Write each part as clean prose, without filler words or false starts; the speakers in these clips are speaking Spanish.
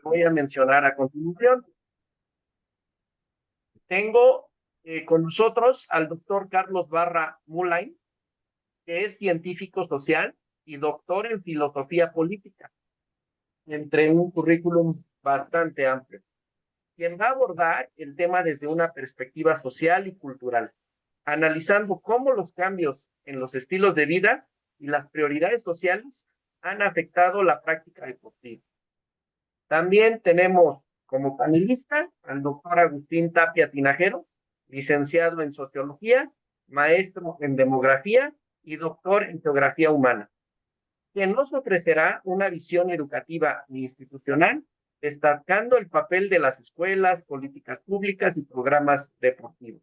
que voy a mencionar a continuación. Tengo con nosotros al doctor Carlos Barra Mulain, que es científico social y doctor en filosofía política, entre un currículum bastante amplio, quien va a abordar el tema desde una perspectiva social y cultural, analizando cómo los cambios en los estilos de vida y las prioridades sociales han afectado la práctica deportiva. También tenemos como panelista al doctor Agustín Tapia Tinajero, licenciado en Sociología, maestro en Demografía y doctor en Geografía Humana, quien nos ofrecerá una visión educativa e institucional, destacando el papel de las escuelas, políticas públicas y programas deportivos.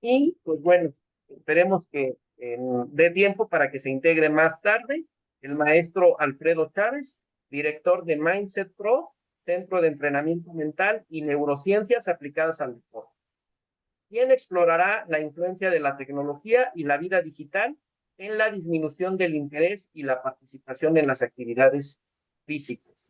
Y pues bueno, esperemos que dé tiempo para que se integre más tarde el maestro Alfredo Chávez, director de Mindset Pro, Centro de Entrenamiento Mental y Neurociencias aplicadas al deporte, quien explorará la influencia de la tecnología y la vida digital en la disminución del interés y la participación en las actividades físicas.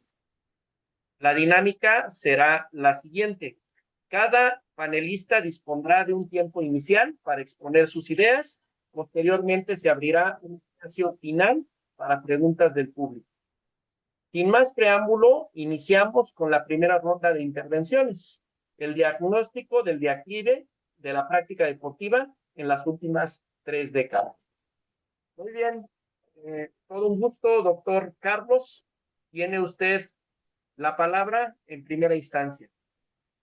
La dinámica será la siguiente. Cada panelista dispondrá de un tiempo inicial para exponer sus ideas. Posteriormente se abrirá un espacio final para preguntas del público. Sin más preámbulo, iniciamos con la primera ronda de intervenciones. El diagnóstico del declive de la práctica deportiva en las últimas 3 décadas. Muy bien. Todo un gusto, doctor Carlos. Tiene usted la palabra en primera instancia.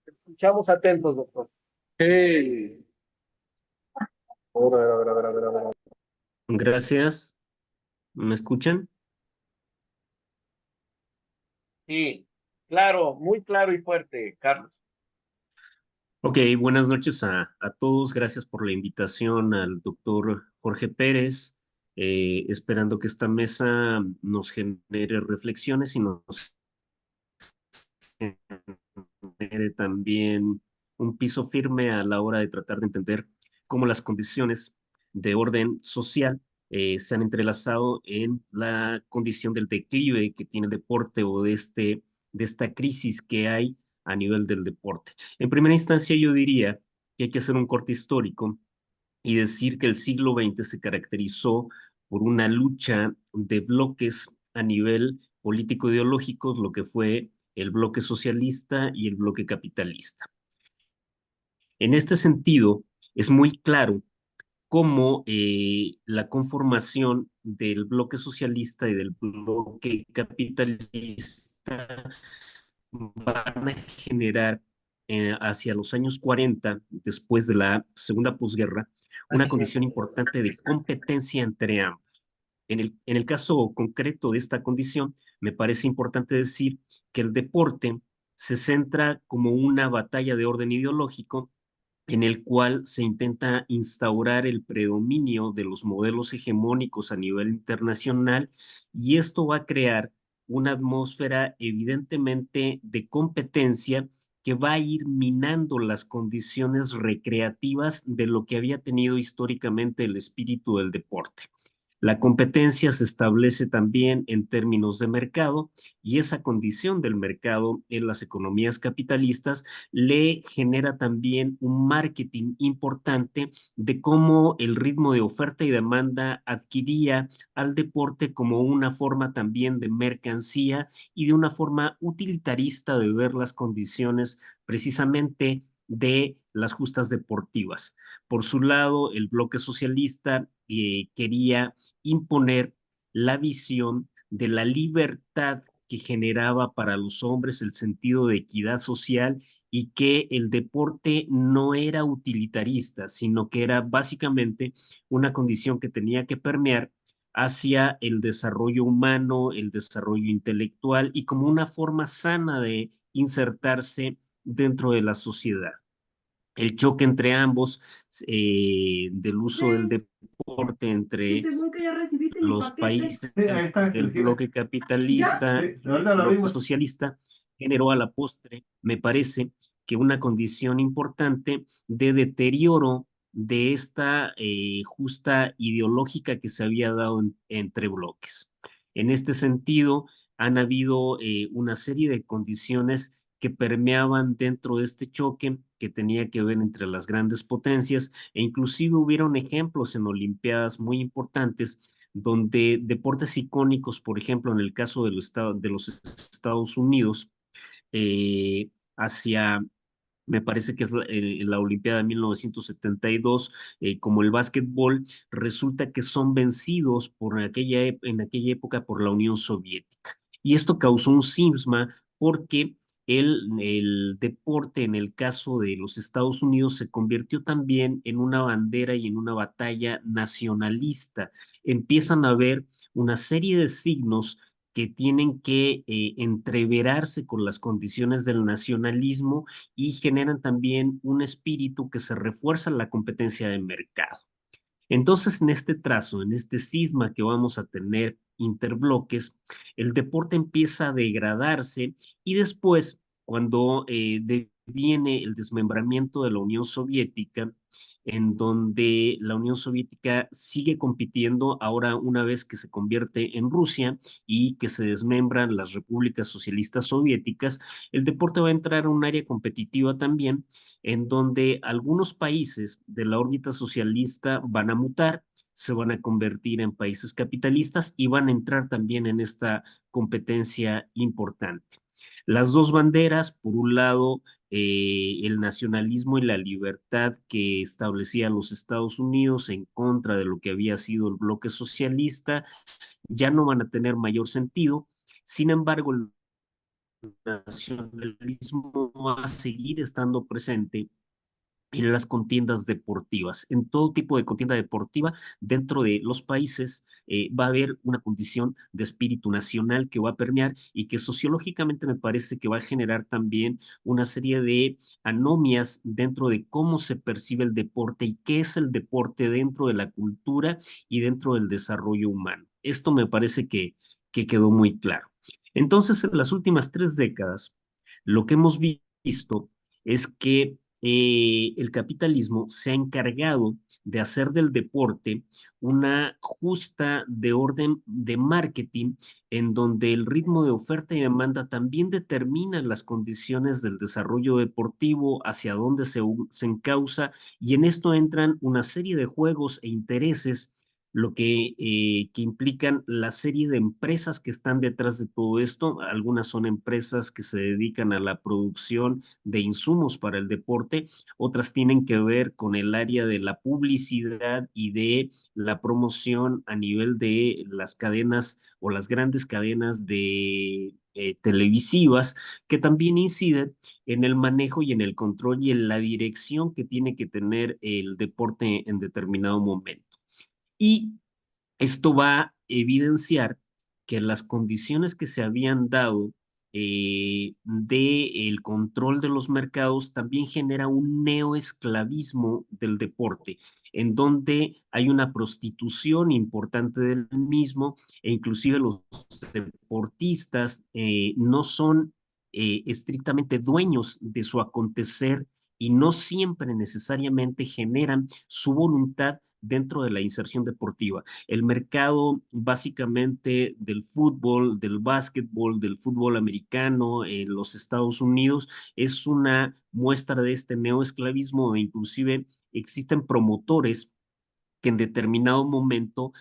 Escuchamos atentos, doctor. Hey. A ver. Gracias. ¿Me escuchan? Sí, claro, muy claro y fuerte, Carlos. Ok, buenas noches a todos. Gracias por la invitación al doctor Jorge Pérez. Esperando que esta mesa nos genere reflexiones y nos genere también un piso firme a la hora de tratar de entender cómo las condiciones de orden social se han entrelazado en la condición del declive que tiene el deporte o de esta crisis que hay a nivel del deporte. En primera instancia, yo diría que hay que hacer un corte histórico y decir que el siglo XX se caracterizó por una lucha de bloques a nivel político-ideológico, lo que fue el bloque socialista y el bloque capitalista. En este sentido, es muy claro cómo la conformación del bloque socialista y del bloque capitalista van a generar hacia los años 40, después de la segunda posguerra, una condición importante de competencia entre ambos. En el caso concreto de esta condición, me parece importante decir que el deporte se centra como una batalla de orden ideológico en el cual se intenta instaurar el predominio de los modelos hegemónicos a nivel internacional, y esto va a crear una atmósfera evidentemente de competencia que va a ir minando las condiciones recreativas de lo que había tenido históricamente el espíritu del deporte. La competencia se establece también en términos de mercado, y esa condición del mercado en las economías capitalistas le genera también un marketing importante de cómo el ritmo de oferta y demanda adquiría al deporte como una forma también de mercancía y de una forma utilitarista de ver las condiciones precisamente de las justas deportivas. Por su lado, el bloque socialista quería imponer la visión de la libertad que generaba para los hombres el sentido de equidad social, y que el deporte no era utilitarista, sino que era básicamente una condición que tenía que permear hacia el desarrollo humano, el desarrollo intelectual y como una forma sana de insertarse dentro de la sociedad. El choque entre ambos, del uso del deporte entre Según que ya recibiste mi los paquete. países Sí, ahí está, del Cristina. bloque ¿Ya? capitalista Sí, y ahorita el lo bloque abrimos. socialista generó a la postre, me parece, que una condición importante de deterioro de esta justa ideológica que se había dado entre bloques. En este sentido, han habido una serie de condiciones que permeaban dentro de este choque que tenía que ver entre las grandes potencias e inclusive hubieron ejemplos en Olimpiadas muy importantes donde deportes icónicos, por ejemplo, en el caso de los Estados Unidos, hacia me parece que es la Olimpiada de 1972, como el básquetbol, resulta que son vencidos en aquella época por la Unión Soviética. Y esto causó un cisma porque el deporte en el caso de los Estados Unidos se convirtió también en una bandera y en una batalla nacionalista. Empiezan a haber una serie de signos que tienen que entreverarse con las condiciones del nacionalismo y generan también un espíritu que se refuerza en la competencia de mercado. Entonces, en este trazo, en este cisma que vamos a tener interbloques, el deporte empieza a degradarse y después, cuando viene el desmembramiento de la Unión Soviética, en donde la Unión Soviética sigue compitiendo ahora una vez que se convierte en Rusia y que se desmembran las repúblicas socialistas soviéticas, el deporte va a entrar a un área competitiva también en donde algunos países de la órbita socialista van a mutar, se van a convertir en países capitalistas y van a entrar también en esta competencia importante. Las dos banderas, por un lado, el nacionalismo y la libertad que establecía los Estados Unidos en contra de lo que había sido el bloque socialista, ya no van a tener mayor sentido. Sin embargo, el nacionalismo va a seguir estando presente en las contiendas deportivas. En todo tipo de contienda deportiva dentro de los países va a haber una condición de espíritu nacional que va a permear y que sociológicamente me parece que va a generar también una serie de anomias dentro de cómo se percibe el deporte y qué es el deporte dentro de la cultura y dentro del desarrollo humano. Esto me parece que quedó muy claro. Entonces, en las últimas 3 décadas, lo que hemos visto es que el capitalismo se ha encargado de hacer del deporte una justa de orden de marketing en donde el ritmo de oferta y demanda también determina las condiciones del desarrollo deportivo, hacia dónde se encausa, y en esto entran una serie de juegos e intereses lo que implican la serie de empresas que están detrás de todo esto. Algunas son empresas que se dedican a la producción de insumos para el deporte, otras tienen que ver con el área de la publicidad y de la promoción a nivel de las cadenas o las grandes cadenas de televisivas que también inciden en el manejo y en el control y en la dirección que tiene que tener el deporte en determinado momento. Y esto va a evidenciar que las condiciones que se habían dado del control de los mercados también genera un neoesclavismo del deporte, en donde hay una prostitución importante del mismo e inclusive los deportistas no son estrictamente dueños de su acontecer y no siempre necesariamente generan su voluntad dentro de la inserción deportiva. El mercado básicamente del fútbol, del básquetbol, del fútbol americano en los Estados Unidos es una muestra de este neoesclavismo e inclusive existen promotores que en determinado momento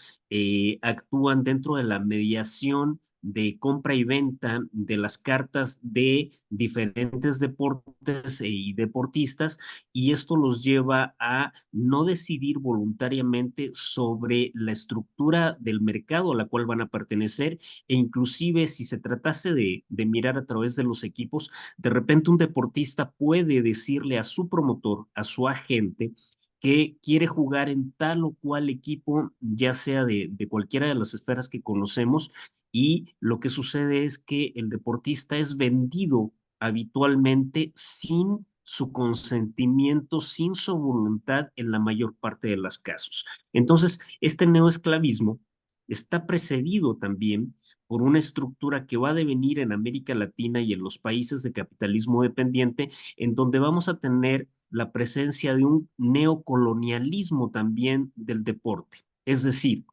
actúan dentro de la mediación de compra y venta de las cartas de diferentes deportes y deportistas, y esto los lleva a no decidir voluntariamente sobre la estructura del mercado a la cual van a pertenecer, e inclusive si se tratase de mirar a través de los equipos, de repente un deportista puede decirle a su promotor, a su agente, que quiere jugar en tal o cual equipo, ya sea de cualquiera de las esferas que conocemos, y lo que sucede es que el deportista es vendido habitualmente sin su consentimiento, sin su voluntad en la mayor parte de los casos. Entonces, este neoesclavismo está precedido también por una estructura que va a devenir en América Latina y en los países de capitalismo dependiente, en donde vamos a tener la presencia de un neocolonialismo también del deporte. Es decir,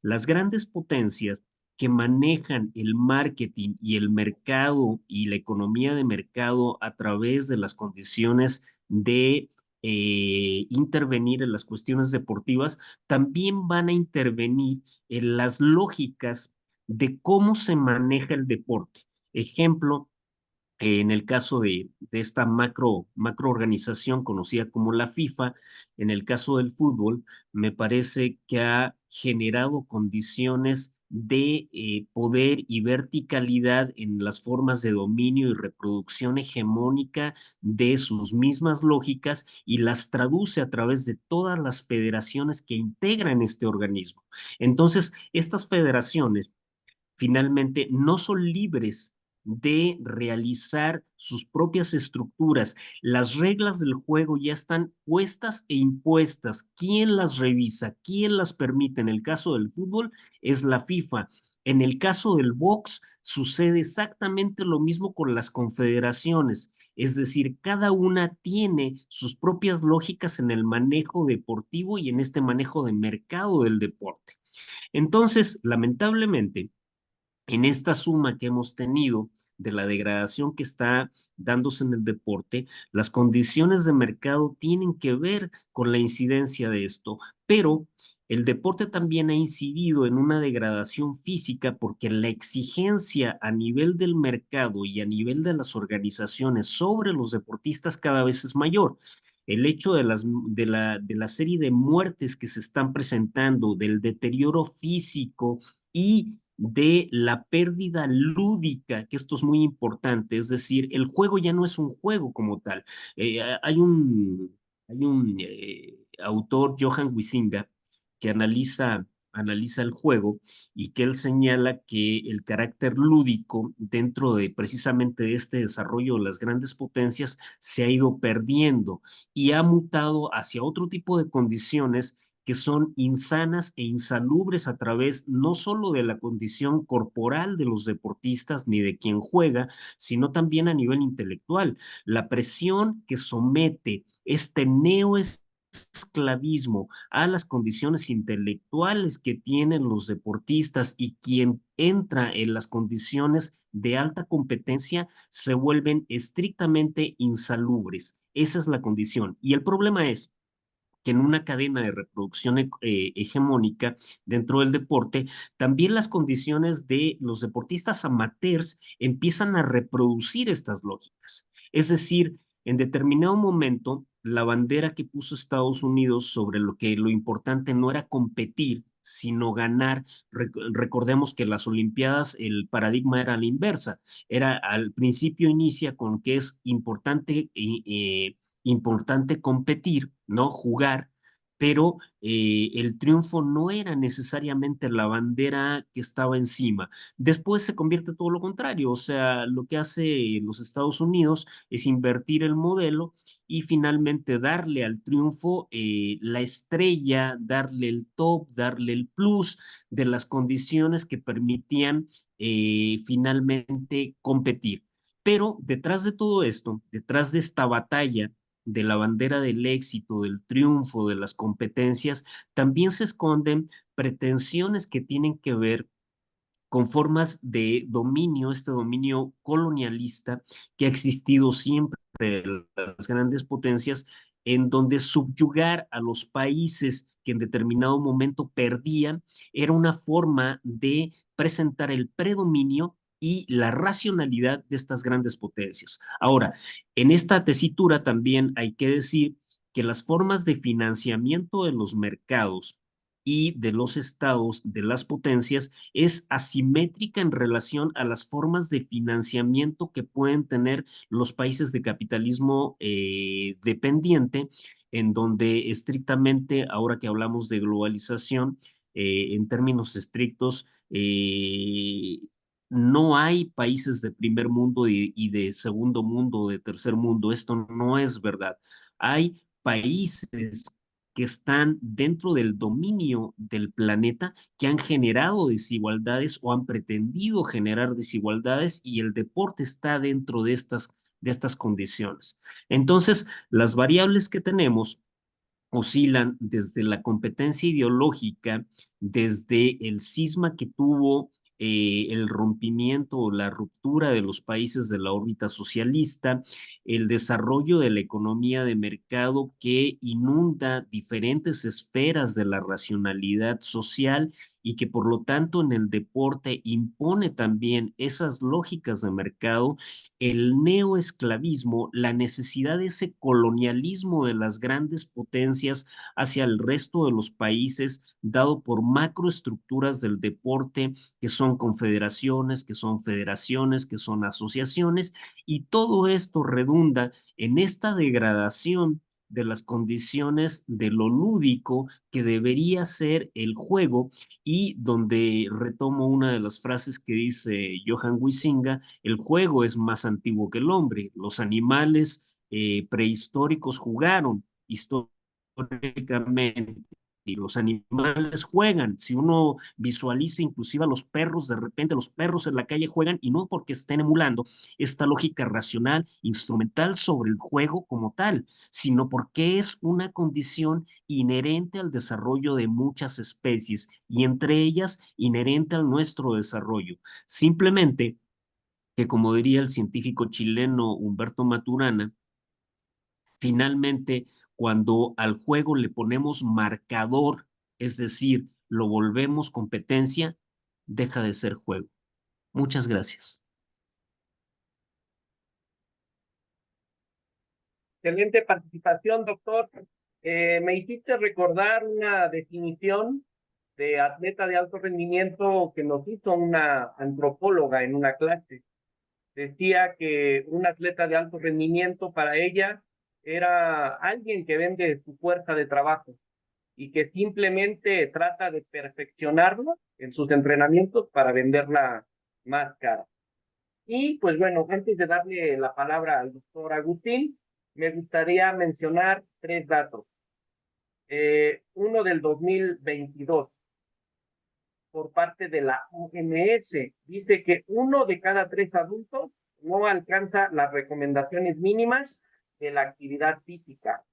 las grandes potencias que manejan el marketing y el mercado y la economía de mercado a través de las condiciones de intervenir en las cuestiones deportivas, también van a intervenir en las lógicas de cómo se maneja el deporte. Ejemplo, en el caso de esta macro organización conocida como la FIFA, en el caso del fútbol, me parece que ha generado condiciones de poder y verticalidad en las formas de dominio y reproducción hegemónica de sus mismas lógicas y las traduce a través de todas las federaciones que integran este organismo. Entonces, estas federaciones finalmente no son libres de realizar sus propias estructuras. Las reglas del juego ya están puestas e impuestas. ¿Quién las revisa? ¿Quién las permite? En el caso del fútbol es la FIFA. En el caso del box sucede exactamente lo mismo con las confederaciones. Es decir, cada una tiene sus propias lógicas en el manejo deportivo y en este manejo de mercado del deporte. Entonces, lamentablemente, en esta suma que hemos tenido de la degradación que está dándose en el deporte, las condiciones de mercado tienen que ver con la incidencia de esto, pero el deporte también ha incidido en una degradación física porque la exigencia a nivel del mercado y a nivel de las organizaciones sobre los deportistas cada vez es mayor. El hecho de la serie de muertes que se están presentando, del deterioro físico y de la pérdida lúdica, que esto es muy importante, es decir, el juego ya no es un juego como tal. Hay un autor, Johan Huizinga, que analiza el juego y que él señala que el carácter lúdico dentro de precisamente de este desarrollo de las grandes potencias se ha ido perdiendo y ha mutado hacia otro tipo de condiciones que son insanas e insalubres a través no solo de la condición corporal de los deportistas ni de quien juega, sino también a nivel intelectual. La presión que somete este neoesclavismo a las condiciones intelectuales que tienen los deportistas y quien entra en las condiciones de alta competencia se vuelven estrictamente insalubres. Esa es la condición. Y el problema es que en una cadena de reproducción hegemónica dentro del deporte, también las condiciones de los deportistas amateurs empiezan a reproducir estas lógicas. Es decir, en determinado momento, la bandera que puso Estados Unidos sobre lo importante no era competir, sino ganar. Recordemos que las Olimpiadas, el paradigma era la inversa. Era al principio inicia con que es importante competir, ¿no? Jugar, pero el triunfo no era necesariamente la bandera que estaba encima. Después se convierte todo lo contrario, o sea, lo que hace los Estados Unidos es invertir el modelo y finalmente darle al triunfo la estrella, darle el top, darle el plus de las condiciones que permitían finalmente competir. Pero detrás de todo esto, detrás de esta batalla de la bandera del éxito, del triunfo, de las competencias, también se esconden pretensiones que tienen que ver con formas de dominio, este dominio colonialista que ha existido siempre en las grandes potencias, en donde subyugar a los países que en determinado momento perdían era una forma de presentar el predominio y la racionalidad de estas grandes potencias. Ahora, en esta tesitura también hay que decir que las formas de financiamiento de los mercados y de los estados, de las potencias, es asimétrica en relación a las formas de financiamiento que pueden tener los países de capitalismo dependiente, en donde estrictamente, ahora que hablamos de globalización, en términos estrictos, no hay países de primer mundo y de segundo mundo, de tercer mundo. Esto no es verdad. Hay países que están dentro del dominio del planeta, que han generado desigualdades o han pretendido generar desigualdades y el deporte está dentro de estas condiciones. Entonces, las variables que tenemos oscilan desde la competencia ideológica, desde el cisma que tuvo el rompimiento o la ruptura de los países de la órbita socialista, el desarrollo de la economía de mercado que inunda diferentes esferas de la racionalidad social y que por lo tanto en el deporte impone también esas lógicas de mercado, el neoesclavismo, la necesidad de ese colonialismo de las grandes potencias hacia el resto de los países, dado por macroestructuras del deporte que son confederaciones, que son federaciones, que son asociaciones, y todo esto redunda en esta degradación de las condiciones de lo lúdico que debería ser el juego, y donde retomo una de las frases que dice Johann Huizinga: el juego es más antiguo que el hombre, los animales prehistóricos jugaron históricamente y los animales juegan. Si uno visualiza inclusive a los perros, de repente los perros en la calle juegan, y no porque estén emulando esta lógica racional, instrumental sobre el juego como tal, sino porque es una condición inherente al desarrollo de muchas especies y entre ellas inherente al nuestro desarrollo. Simplemente que, como diría el científico chileno Humberto Maturana, finalmente, cuando al juego le ponemos marcador, es decir, lo volvemos competencia, deja de ser juego. Muchas gracias. Excelente participación, doctor. Me hiciste recordar una definición de atleta de alto rendimiento que nos hizo una antropóloga en una clase. Decía que un atleta de alto rendimiento para ella era alguien que vende su fuerza de trabajo y que simplemente trata de perfeccionarlo en sus entrenamientos para venderla más cara. Y pues bueno, antes de darle la palabra al doctor Agustín, me gustaría mencionar tres datos. Uno del 2022 por parte de la OMS. Dice que 1 de cada 3 adultos no alcanza las recomendaciones mínimas de la actividad física.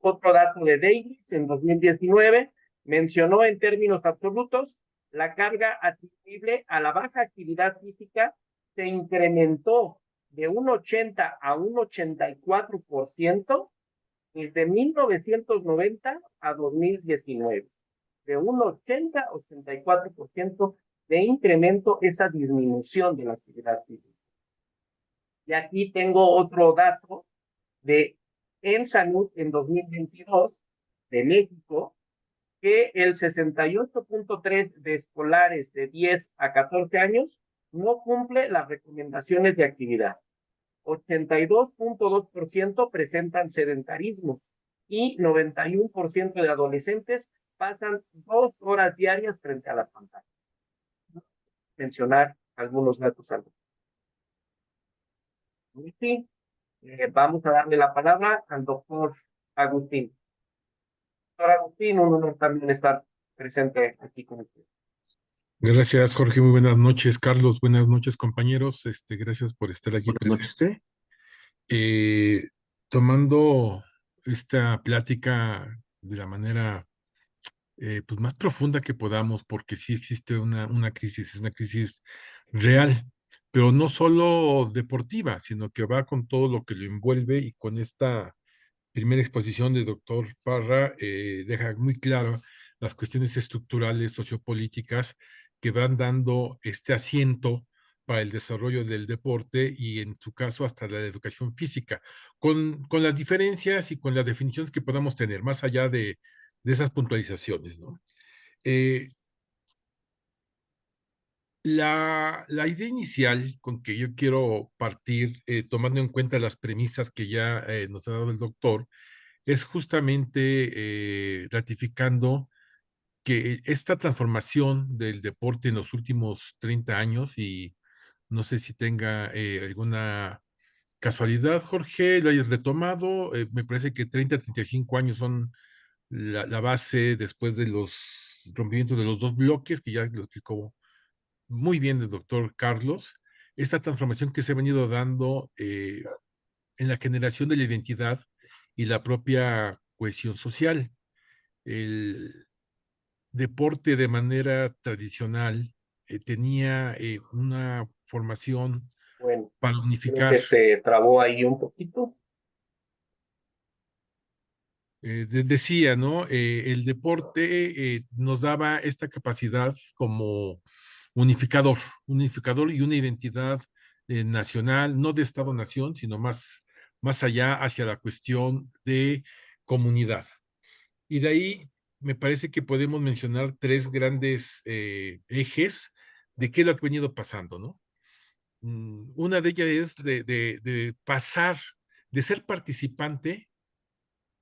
Otro dato de Davis en 2019 mencionó en términos absolutos la carga atribuible a la baja actividad física se incrementó de un 80 a un 84% desde 1990 a 2019. De un 80-84% de incremento esa disminución de la actividad física. Y aquí tengo otro dato de En Salud en 2022 de México, que el 68.3% de escolares de 10 a 14 años no cumple las recomendaciones de actividad. 82.2% presentan sedentarismo y 91% de adolescentes pasan 2 horas diarias frente a la pantalla. Mencionar algunos datos. Sí, vamos a darle la palabra al doctor Agustín. Doctor Agustín, un honor también estar presente aquí con usted. Gracias, Jorge. Muy buenas noches, Carlos. Buenas noches, compañeros. Gracias por estar aquí presente. Tomando esta plática de la manera pues más profunda que podamos, porque sí existe una crisis, es una crisis real, pero no solo deportiva, sino que va con todo lo que lo envuelve, y con esta primera exposición del doctor Parra deja muy claro las cuestiones estructurales, sociopolíticas, que van dando este asiento para el desarrollo del deporte y en su caso hasta la educación física, con las diferencias y con las definiciones que podamos tener, más allá de esas puntualizaciones, ¿no? La idea inicial con que yo quiero partir, tomando en cuenta las premisas que ya nos ha dado el doctor, es justamente ratificando que esta transformación del deporte en los últimos 30 años, y no sé si tenga alguna casualidad, Jorge, lo hayas retomado, me parece que 35 años son la base después de los rompimientos de los dos bloques, que ya lo explicó muy bien el doctor Carlos, esta transformación que se ha venido dando en la generación de la identidad y la propia cohesión social. El deporte de manera tradicional tenía una formación Bueno, para creo unificar. que se trabó ahí un poquito. Decía, ¿no? El deporte nos daba esta capacidad como unificador y una identidad nacional, no de Estado-nación, sino más allá hacia la cuestión de comunidad. Y de ahí me parece que podemos mencionar tres grandes ejes de qué es lo que ha venido pasando, ¿no? Una de ellas es de pasar, de ser participante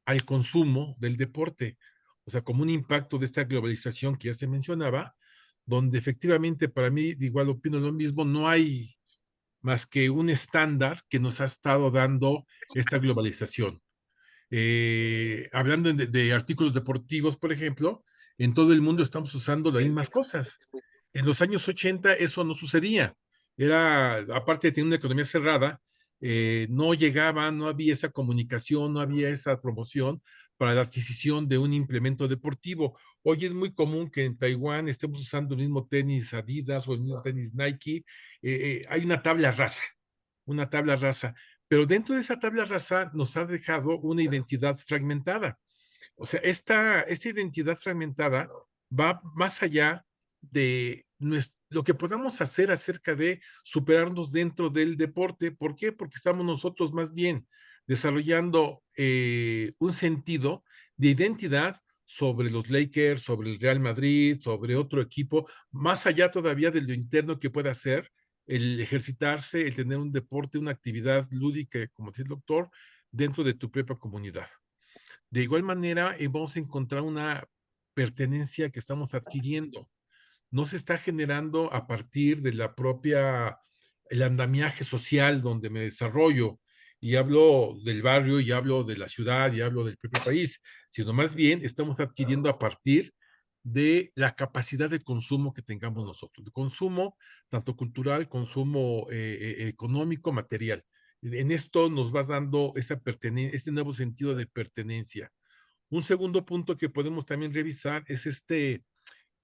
al consumo del deporte, o sea, como un impacto de esta globalización que ya se mencionaba, donde efectivamente para mí, igual opino lo mismo, no hay más que un estándar que nos ha estado dando esta globalización. Hablando de artículos deportivos, por ejemplo, en todo el mundo estamos usando las mismas cosas. En los años 80 eso no sucedía. Era, aparte de tener una economía cerrada, no llegaba, no había esa comunicación, no había esa promoción para la adquisición de un implemento deportivo. Hoy es muy común que en Taiwán estemos usando el mismo tenis Adidas o el mismo tenis Nike. Hay una tabla rasa, pero dentro de esa tabla rasa nos ha dejado una identidad fragmentada. O sea, esta identidad fragmentada va más allá de lo que podamos hacer acerca de superarnos dentro del deporte. ¿Por qué? Porque estamos nosotros más bien desarrollando un sentido de identidad sobre los Lakers, sobre el Real Madrid, sobre otro equipo, más allá todavía de lo interno que pueda ser el ejercitarse, el tener un deporte, una actividad lúdica, como dice el doctor, dentro de tu propia comunidad. De igual manera, vamos a encontrar una pertenencia que estamos adquiriendo. No se está generando a partir de la propia, el andamiaje social donde me desarrollo y hablo del barrio y hablo de la ciudad y hablo del propio país, sino más bien estamos adquiriendo a partir de la capacidad de consumo que tengamos nosotros, de consumo tanto cultural, consumo económico, material. En esto nos va dando esa este nuevo sentido de pertenencia. Un segundo punto que podemos también revisar es este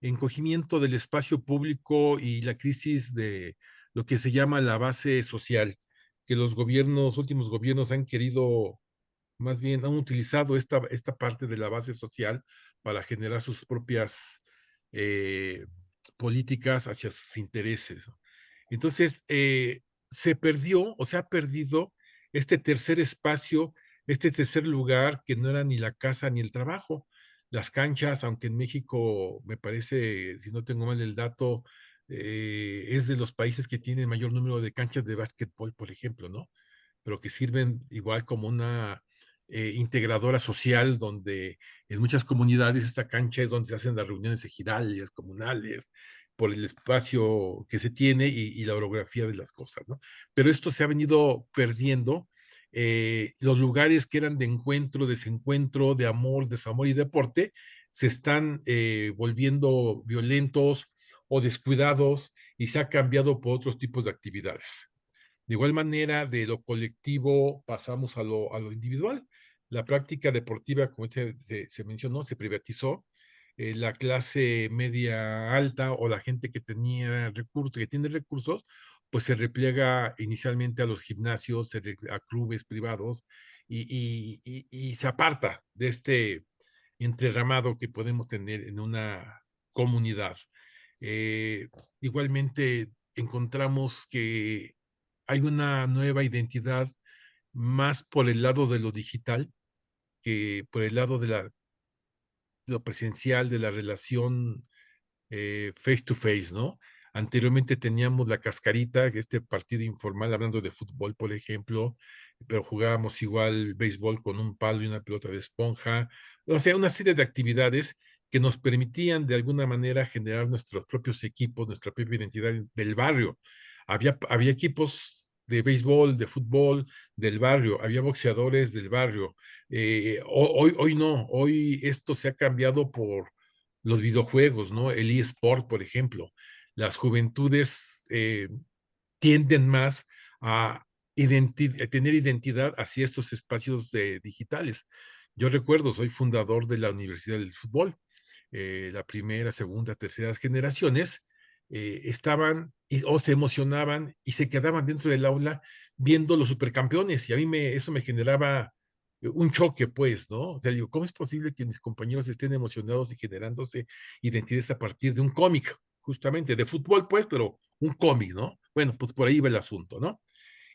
encogimiento del espacio público y la crisis de lo que se llama la base social, que los gobiernos, últimos gobiernos han querido, más bien han utilizado esta parte de la base social para generar sus propias eh, políticas hacia sus intereses. Entonces, se perdió o se ha perdido este tercer espacio, este tercer lugar que no era ni la casa ni el trabajo. Las canchas, aunque en México me parece, si no tengo mal el dato, es de los países que tienen mayor número de canchas de básquetbol, por ejemplo, ¿no? Pero que sirven igual como una integradora social donde en muchas comunidades esta cancha es donde se hacen las reuniones ejidales, comunales, por el espacio que se tiene y la orografía de las cosas, ¿no? Pero esto se ha venido perdiendo. Los lugares que eran de encuentro, desencuentro, de amor, desamor y deporte, se están volviendo violentos o descuidados y se ha cambiado por otros tipos de actividades. De igual manera, de lo colectivo pasamos a lo individual. La práctica deportiva, como se mencionó, se privatizó. La clase media alta o la gente que tenía recursos, que tiene recursos, pues se repliega inicialmente a los gimnasios, a clubes privados y se aparta de este entrerramado que podemos tener en una comunidad. Eh, Igualmente encontramos que hay una nueva identidad más por el lado de lo digital que por el lado de lo presencial, de la relación face to face, ¿no? Anteriormente teníamos la cascarita, este partido informal, hablando de fútbol, por ejemplo, pero jugábamos igual béisbol con un palo y una pelota de esponja, o sea, una serie de actividades que nos permitían de alguna manera generar nuestros propios equipos, nuestra propia identidad del barrio. Había equipos de béisbol, de fútbol, del barrio, había boxeadores del barrio. Hoy no, hoy esto se ha cambiado por los videojuegos, ¿no? El eSport, por ejemplo. Las juventudes tienden más a, a tener identidad hacia estos espacios digitales. Yo recuerdo, soy fundador de la Universidad del Fútbol, la primera, segunda, terceras generaciones, estaban o se emocionaban y se quedaban dentro del aula viendo los supercampeones, y a mí eso me generaba un choque, pues, ¿no? O sea, digo, ¿cómo es posible que mis compañeros estén emocionados y generándose identidades a partir de un cómic, justamente, de fútbol, pues, pero un cómic, ¿no? Bueno, pues por ahí va el asunto, ¿no?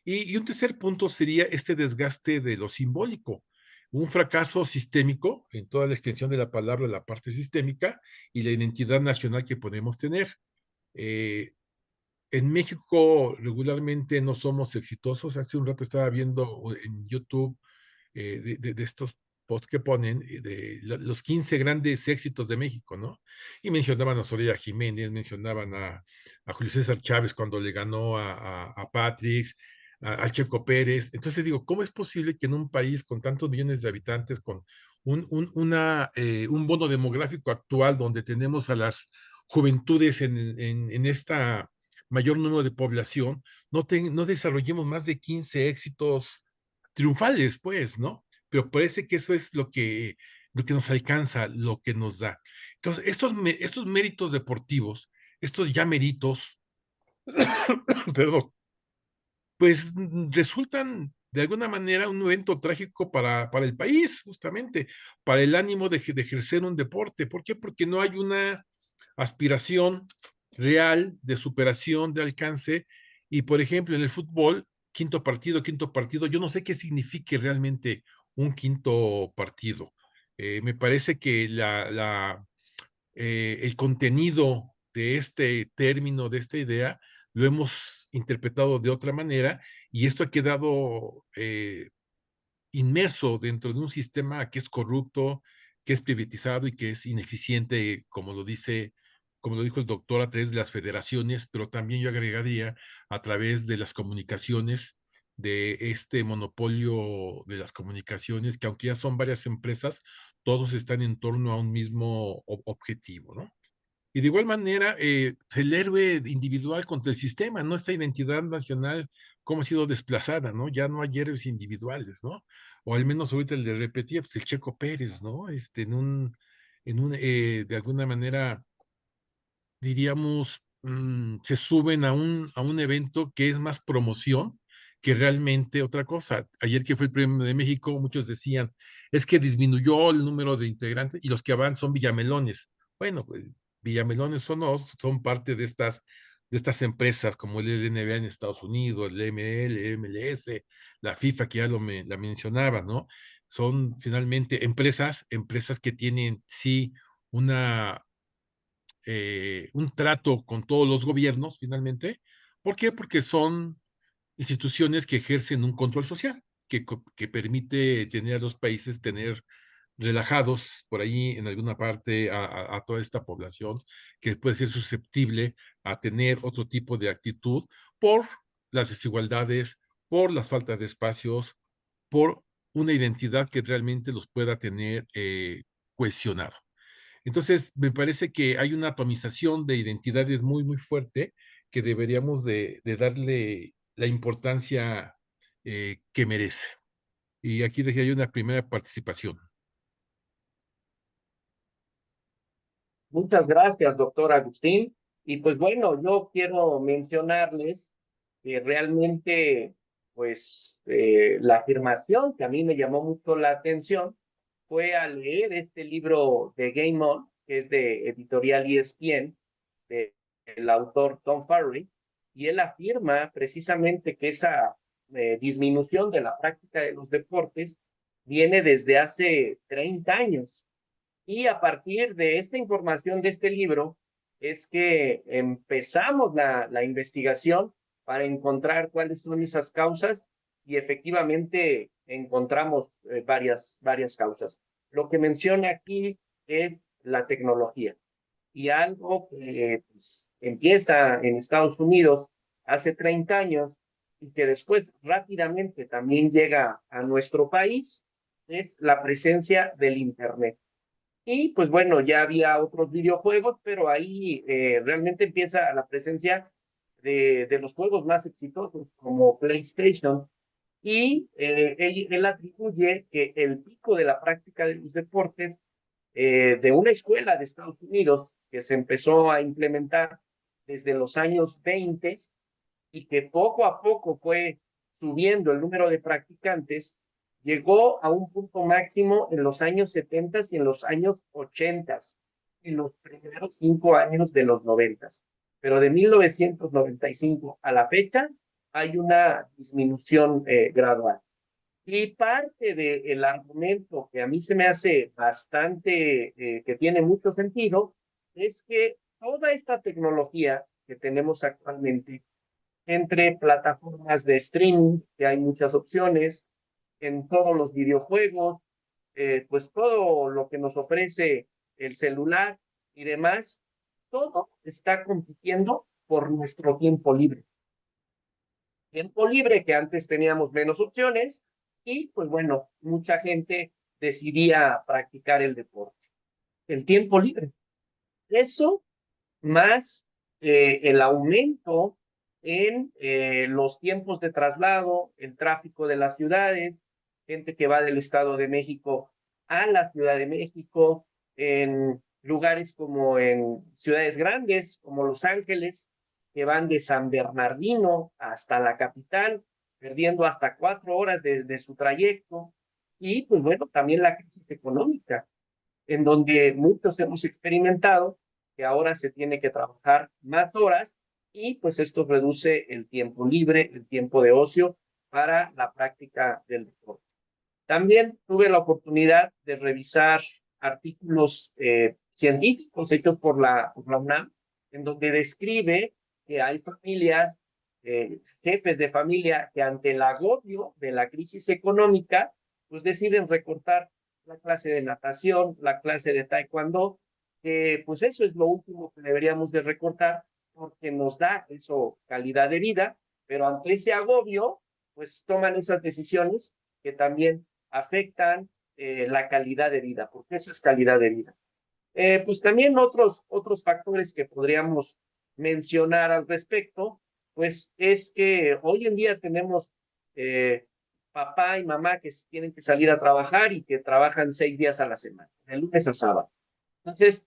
Y un tercer punto sería este desgaste de lo simbólico, un fracaso sistémico en toda la extensión de la palabra, la parte sistémica y la identidad nacional que podemos tener. Eh, en México regularmente no somos exitosos. Hace un rato estaba viendo en YouTube de estos posts que ponen los 15 grandes éxitos de México, ¿no? Y mencionaban a Soraya Jiménez, mencionaban a Julio César Chávez cuando le ganó a Patrix, a Checo Pérez. Entonces digo, ¿cómo es posible que en un país con tantos millones de habitantes, con un bono demográfico actual donde tenemos a las juventudes en esta mayor número de población, no desarrollemos más de 15 éxitos triunfales, pues, ¿no? Pero parece que eso es lo que nos alcanza, lo que nos da. Entonces, estos méritos deportivos, estos ya méritos, perdón, pues resultan de alguna manera un evento trágico para el país, justamente, para el ánimo de ejercer un deporte. ¿Por qué? Porque no hay una aspiración real de superación, de alcance. Y, por ejemplo, en el fútbol, quinto partido, yo no sé qué signifique realmente un quinto partido. Me parece que el contenido de este término, de esta idea, lo hemos interpretado de otra manera y esto ha quedado inmerso dentro de un sistema que es corrupto, que es privatizado y que es ineficiente, como lo dijo el doctor, a través de las federaciones, pero también yo agregaría a través de las comunicaciones, de este monopolio de las comunicaciones, que aunque ya son varias empresas, todos están en torno a un mismo objetivo, ¿no? Y de igual manera, el héroe individual contra el sistema, ¿no? Esta identidad nacional, cómo ha sido desplazada, ¿no? Ya no hay héroes individuales, ¿no? O al menos ahorita el de repetía, pues el Checo Pérez, ¿no? De alguna manera, diríamos, se suben a un evento que es más promoción que realmente otra cosa. Ayer que fue el Premio de México, muchos decían, es que disminuyó el número de integrantes y los que van son villamelones. Bueno, pues villamelones son parte de estas empresas como el NBA en Estados Unidos, el ML, el MLS, la FIFA, que ya la mencionaba, ¿no? Son finalmente empresas que tienen, sí, una un trato con todos los gobiernos, finalmente. ¿Por qué? Porque son instituciones que ejercen un control social, que permite tener a los países tener relajados por ahí en alguna parte a toda esta población que puede ser susceptible a tener otro tipo de actitud por las desigualdades, por las faltas de espacios, por una identidad que realmente los pueda tener cohesionado. Entonces, me parece que hay una atomización de identidades muy, muy fuerte que deberíamos de darle la importancia que merece. Y aquí dejé ahí una primera participación. Muchas gracias, doctor Agustín. Y pues bueno, yo quiero mencionarles que realmente, pues, la afirmación que a mí me llamó mucho la atención fue al leer este libro de Game On, que es de editorial ESPN, del autor Tom Farrey, y él afirma precisamente que esa disminución de la práctica de los deportes viene desde hace 30 años. Y a partir de esta información de este libro es que empezamos la investigación para encontrar cuáles son esas causas y efectivamente encontramos varias causas. Lo que menciona aquí es la tecnología y algo que pues, empieza en Estados Unidos hace 30 años y que después rápidamente también llega a nuestro país es la presencia del Internet. Y pues bueno, ya había otros videojuegos, pero ahí realmente empieza la presencia de los juegos más exitosos como PlayStation. Y él atribuye que el pico de la práctica de los deportes de una escuela de Estados Unidos que se empezó a implementar desde los años 20 y que poco a poco fue subiendo el número de practicantes, llegó a un punto máximo en los años 70 y en los años 80 y los primeros 5 años de los 90. Pero de 1995 a la fecha hay una disminución gradual. Y parte del argumento que a mí se me hace bastante, que tiene mucho sentido, es que toda esta tecnología que tenemos actualmente, entre plataformas de streaming, que hay muchas opciones, en todos los videojuegos, pues todo lo que nos ofrece el celular y demás, todo está compitiendo por nuestro tiempo libre. Tiempo libre que antes teníamos menos opciones y pues bueno, mucha gente decidía practicar el deporte. El tiempo libre. Eso más el aumento en los tiempos de traslado, el tráfico de las ciudades, gente que va del Estado de México a la Ciudad de México, en lugares como en ciudades grandes, como Los Ángeles, que van de San Bernardino hasta la capital, perdiendo hasta 4 horas de su trayecto. Y pues bueno, también la crisis económica, en donde muchos hemos experimentado que ahora se tiene que trabajar más horas y pues esto reduce el tiempo libre, el tiempo de ocio para la práctica del deporte. También tuve la oportunidad de revisar artículos científicos hechos por la UNAM, en donde describe que hay familias, jefes de familia, que ante el agobio de la crisis económica, pues deciden recortar la clase de natación, la clase de taekwondo, pues eso es lo último que deberíamos de recortar porque nos da eso calidad de vida, pero ante ese agobio, pues toman esas decisiones que también afectan la calidad de vida, porque eso es calidad de vida. Pues también otros factores que podríamos mencionar al respecto, pues es que hoy en día tenemos papá y mamá que tienen que salir a trabajar y que trabajan 6 días a la semana, de lunes a sábado. Entonces,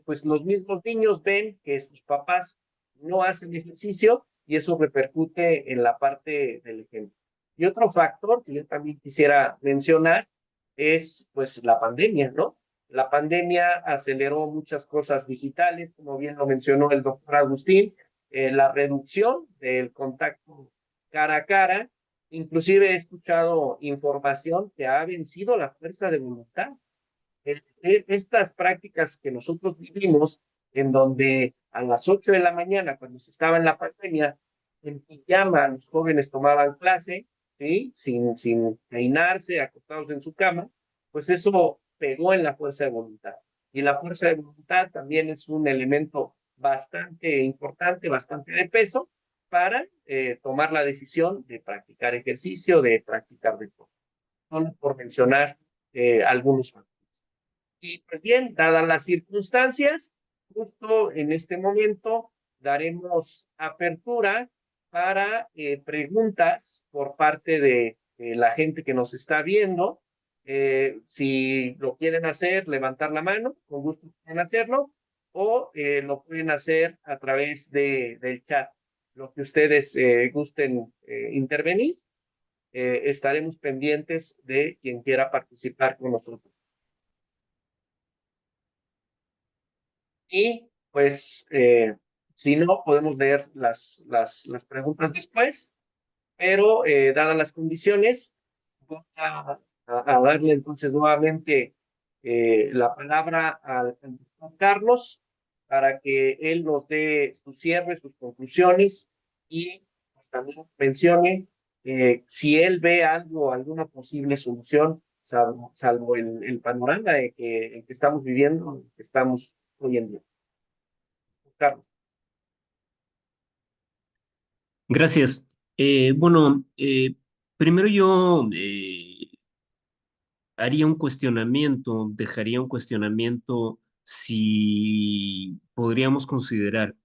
pues los mismos niños ven que sus papás no hacen ejercicio y eso repercute en la parte del ejemplo. Y otro factor que yo también quisiera mencionar es pues la pandemia, ¿no? La pandemia aceleró muchas cosas digitales, como bien lo mencionó el doctor Agustín, la reducción del contacto cara a cara. Inclusive he escuchado información que ha vencido la fuerza de voluntad. Estas prácticas que nosotros vivimos, en donde a las 8 de la mañana, cuando se estaba en la pandemia, en pijama los jóvenes tomaban clase, ¿sí? sin peinarse, acostados en su cama, pues eso pegó en la fuerza de voluntad. Y la fuerza de voluntad también es un elemento bastante importante, bastante de peso, para tomar la decisión de practicar ejercicio, de practicar deporte. Solo por mencionar algunos factores. Y pues bien, dadas las circunstancias, justo en este momento daremos apertura para preguntas por parte de la gente que nos está viendo. Si lo quieren hacer, levantar la mano, con gusto pueden hacerlo, o lo pueden hacer a través del chat. Lo que ustedes gusten intervenir, estaremos pendientes de quien quiera participar con nosotros. Y pues, si no, podemos leer las preguntas después, pero dadas las condiciones, voy a darle entonces nuevamente la palabra al doctor Carlos para que él nos dé su cierre, sus conclusiones y pues, también mencione si él ve algo, alguna posible solución, salvo el panorama en que estamos viviendo, que estamos hoy en día. Carlos. Gracias. Bueno, primero yo haría un cuestionamiento, dejaría un cuestionamiento si podríamos considerar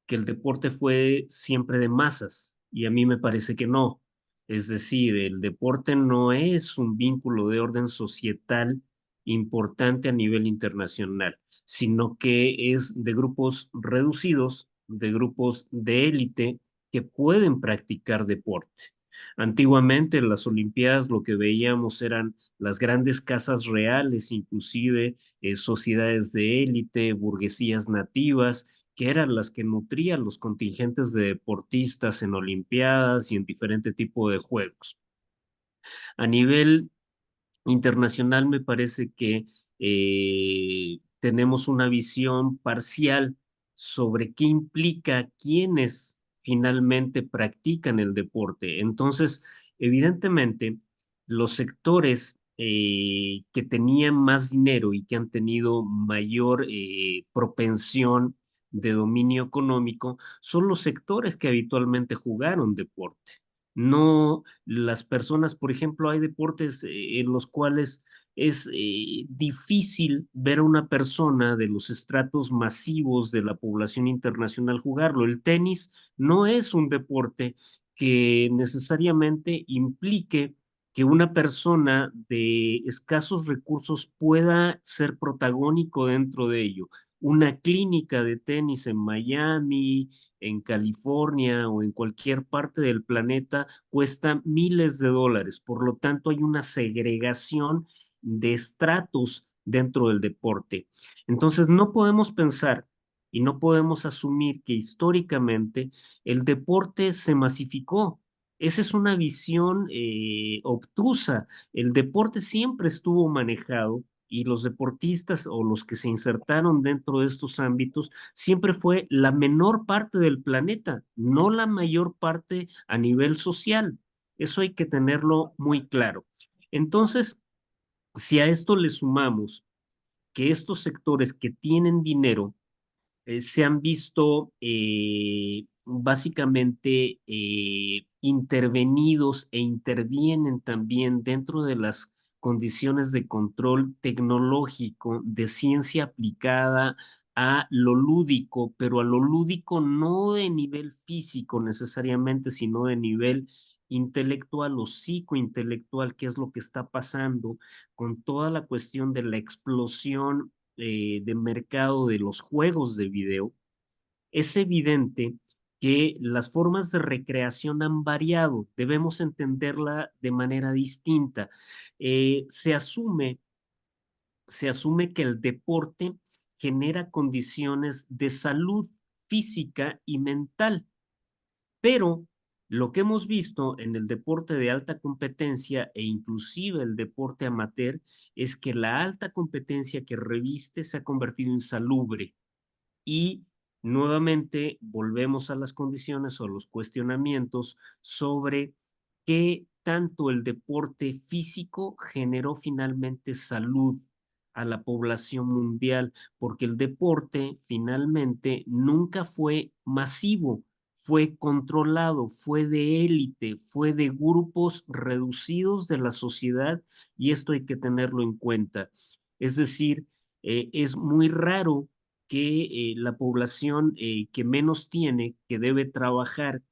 que el deporte fue siempre de masas, y a mí me parece que no. Es decir, el deporte no es un vínculo de orden societal importante a nivel internacional, sino que es de grupos reducidos de grupos de élite que pueden practicar deporte. Antiguamente en las Olimpiadas lo que veíamos eran las grandes casas reales, inclusive sociedades de élite, burguesías nativas, que eran las que nutrían los contingentes de deportistas en Olimpiadas y en diferente tipo de juegos. A nivel internacional me parece que tenemos una visión parcial sobre qué implica quienes finalmente practican el deporte. Entonces, evidentemente, los sectores que tenían más dinero y que han tenido mayor propensión de dominio económico son los sectores que habitualmente jugaron deporte. No las personas, por ejemplo, hay deportes en los cuales es difícil ver a una persona de los estratos masivos de la población internacional jugarlo. El tenis no es un deporte que necesariamente implique que una persona de escasos recursos pueda ser protagónico dentro de ello. Una clínica de tenis en Miami, en California o en cualquier parte del planeta cuesta miles de dólares. Por lo tanto, hay una segregación de estratos dentro del deporte. Entonces, no podemos pensar y no podemos asumir que históricamente el deporte se masificó. Esa es una visión obtusa. El deporte siempre estuvo manejado y los deportistas o los que se insertaron dentro de estos ámbitos siempre fue la menor parte del planeta, no la mayor parte a nivel social. Eso hay que tenerlo muy claro. Entonces, si a esto le sumamos que estos sectores que tienen dinero se han visto básicamente intervenidos e intervienen también dentro de las condiciones de control tecnológico, de ciencia aplicada a lo lúdico, pero a lo lúdico no de nivel físico necesariamente, sino de nivel intelectual o psicointelectual, que es lo que está pasando con toda la cuestión de la explosión de mercado de los juegos de video, es evidente que las formas de recreación han variado. Debemos entenderla de manera distinta. Se asume que el deporte genera condiciones de salud física y mental, pero lo que hemos visto en el deporte de alta competencia e inclusive el deporte amateur es que la alta competencia que reviste se ha convertido insalubre y nuevamente volvemos a las condiciones o los cuestionamientos sobre qué tanto el deporte físico generó finalmente salud a la población mundial, porque el deporte finalmente nunca fue masivo, fue controlado, fue de élite, fue de grupos reducidos de la sociedad y esto hay que tenerlo en cuenta. Es decir, es muy raro que la población que menos tiene, que debe trabajar,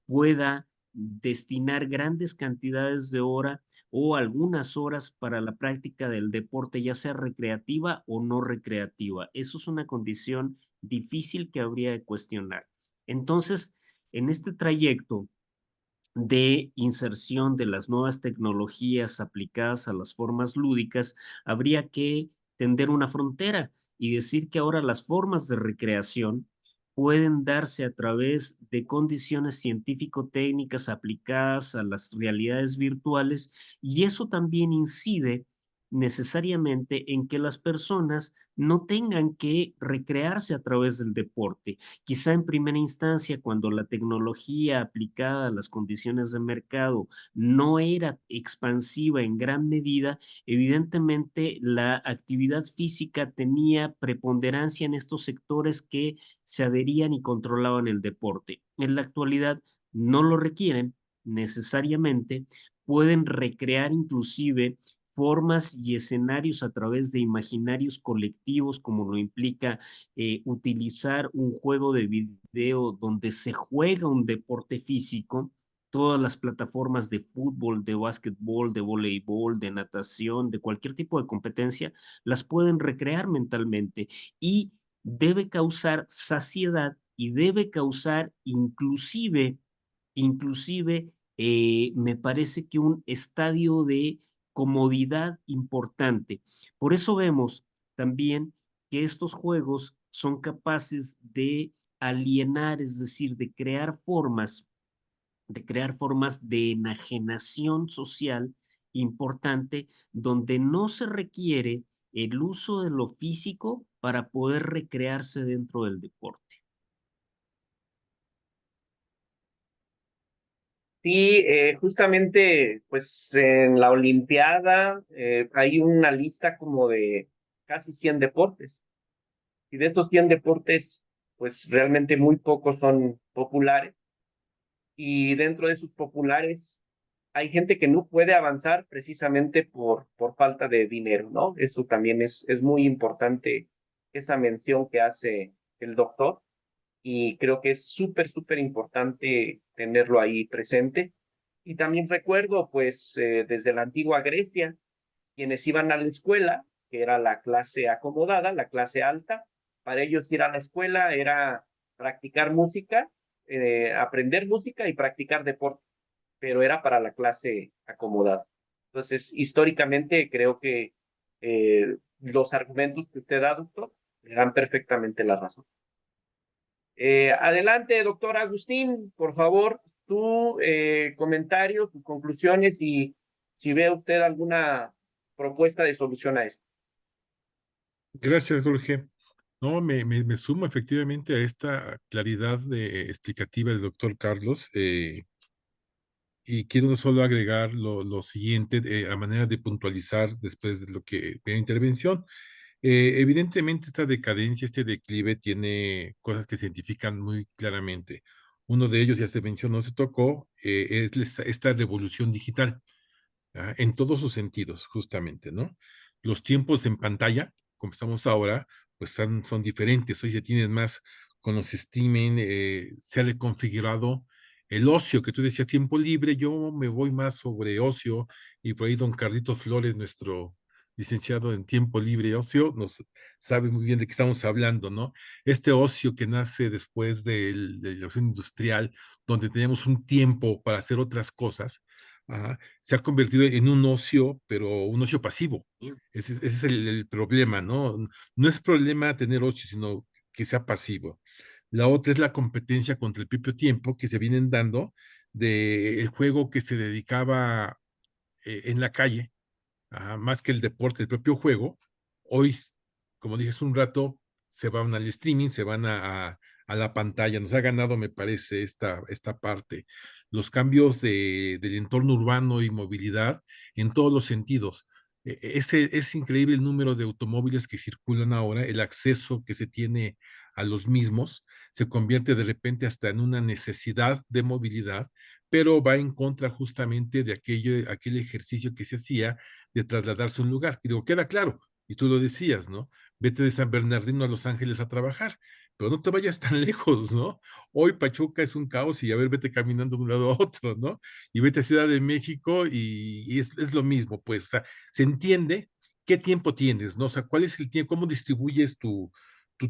pueda destinar grandes cantidades de hora o algunas horas para la práctica del deporte, ya sea recreativa o no recreativa. Eso es una condición difícil que habría de cuestionar. Entonces, en este trayecto de inserción de las nuevas tecnologías aplicadas a las formas lúdicas, habría que tender una frontera y decir que ahora las formas de recreación pueden darse a través de condiciones científico-técnicas aplicadas a las realidades virtuales y eso también incide necesariamente en que las personas no tengan que recrearse a través del deporte. Quizá en primera instancia, cuando la tecnología aplicada a las condiciones de mercado no era expansiva en gran medida, evidentemente la actividad física tenía preponderancia en estos sectores que se adherían y controlaban el deporte. En la actualidad no lo requieren necesariamente, pueden recrear inclusive formas y escenarios a través de imaginarios colectivos, como lo implica utilizar un juego de video donde se juega un deporte físico, todas las plataformas de fútbol, de básquetbol, de voleibol, de natación, de cualquier tipo de competencia, las pueden recrear mentalmente y debe causar saciedad y debe causar inclusive, me parece que un estadio de comodidad importante. Por eso vemos también que estos juegos son capaces de alienar, es decir, de enajenación social importante, donde no se requiere el uso de lo físico para poder recrearse dentro del deporte. Sí, justamente, pues en la Olimpiada hay una lista como de casi 100 deportes. Y de estos 100 deportes, pues realmente muy pocos son populares. Y dentro de esos populares hay gente que no puede avanzar precisamente por falta de dinero, ¿no? Eso también es muy importante, esa mención que hace el doctor, y creo que es súper, súper importante tenerlo ahí presente. Y también recuerdo, pues, desde la antigua Grecia, quienes iban a la escuela, que era la clase acomodada, la clase alta, para ellos ir a la escuela era practicar música, aprender música y practicar deporte, pero era para la clase acomodada. Entonces, históricamente creo que los argumentos que usted da, doctor, le dan perfectamente la razón. Adelante, doctor Agustín, por favor, tu comentario, tus conclusiones y si ve usted alguna propuesta de solución a esto. Gracias, Jorge. No, me sumo efectivamente a esta claridad explicativa del doctor Carlos. Y quiero solo agregar lo siguiente, a manera de puntualizar después de lo que de la intervención. Evidentemente, esta decadencia, este declive, tiene cosas que se identifican muy claramente. Uno de ellos, ya se mencionó, se tocó, es esta revolución digital. En todos sus sentidos, justamente, ¿no? Los tiempos en pantalla, como estamos ahora, pues son diferentes. Hoy se tienen más con los streaming, se ha reconfigurado el ocio, que tú decías tiempo libre, yo me voy más sobre ocio, y por ahí don Carlitos Flores, nuestro licenciado en tiempo libre y ocio, nos sabe muy bien de qué estamos hablando, ¿no? Este ocio que nace después de la revolución industrial, donde teníamos un tiempo para hacer otras cosas, se ha convertido en un ocio, pero un ocio pasivo. Ese es el problema, ¿no? No es problema tener ocio, sino que sea pasivo. La otra es la competencia contra el propio tiempo que se vienen dando del juego que se dedicaba en la calle, más que el deporte, el propio juego. Hoy, como dije hace un rato, se van al streaming, se van a la pantalla. Nos ha ganado, me parece, esta parte. Los cambios del entorno urbano y movilidad en todos los sentidos. Es increíble el número de automóviles que circulan ahora, el acceso que se tiene a los mismos, se convierte de repente hasta en una necesidad de movilidad, pero va en contra justamente de aquel ejercicio que se hacía de trasladarse a un lugar. Y digo, queda claro, y tú lo decías, ¿no? Vete de San Bernardino a Los Ángeles a trabajar, pero no te vayas tan lejos, ¿no? Hoy Pachuca es un caos y a ver, vete caminando de un lado a otro, ¿no? Y vete a Ciudad de México y es lo mismo, pues, o sea, se entiende qué tiempo tienes, ¿no? O sea, cuál es el tiempo, cómo distribuyes tu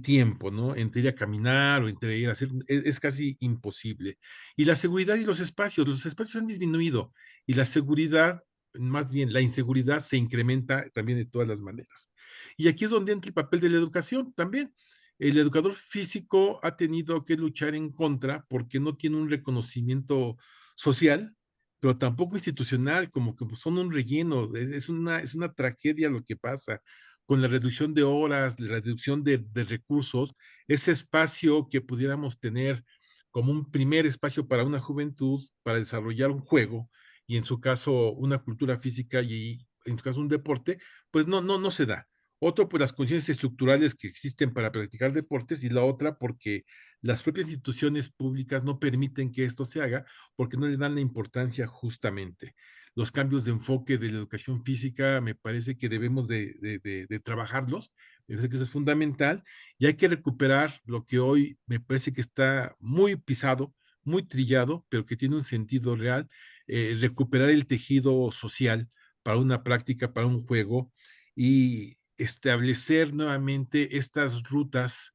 tiempo, ¿no? Entre ir a caminar o entre ir a hacer, es casi imposible. Y la seguridad y los espacios han disminuido y la seguridad, más bien la inseguridad, se incrementa también de todas las maneras. Y aquí es donde entra el papel de la educación también. El educador físico ha tenido que luchar en contra porque no tiene un reconocimiento social, pero tampoco institucional, como que son un relleno. Es una tragedia lo que pasa con la reducción de horas, la reducción de recursos, ese espacio que pudiéramos tener como un primer espacio para una juventud, para desarrollar un juego, y en su caso una cultura física y en su caso un deporte, pues no se da. Otro, pues las condiciones estructurales que existen para practicar deportes, y la otra porque las propias instituciones públicas no permiten que esto se haga porque no le dan la importancia justamente. Los cambios de enfoque de la educación física me parece que debemos de trabajarlos, me parece que eso es fundamental, y hay que recuperar lo que hoy me parece que está muy pisado, muy trillado, pero que tiene un sentido real, recuperar el tejido social para una práctica, para un juego, y establecer nuevamente estas rutas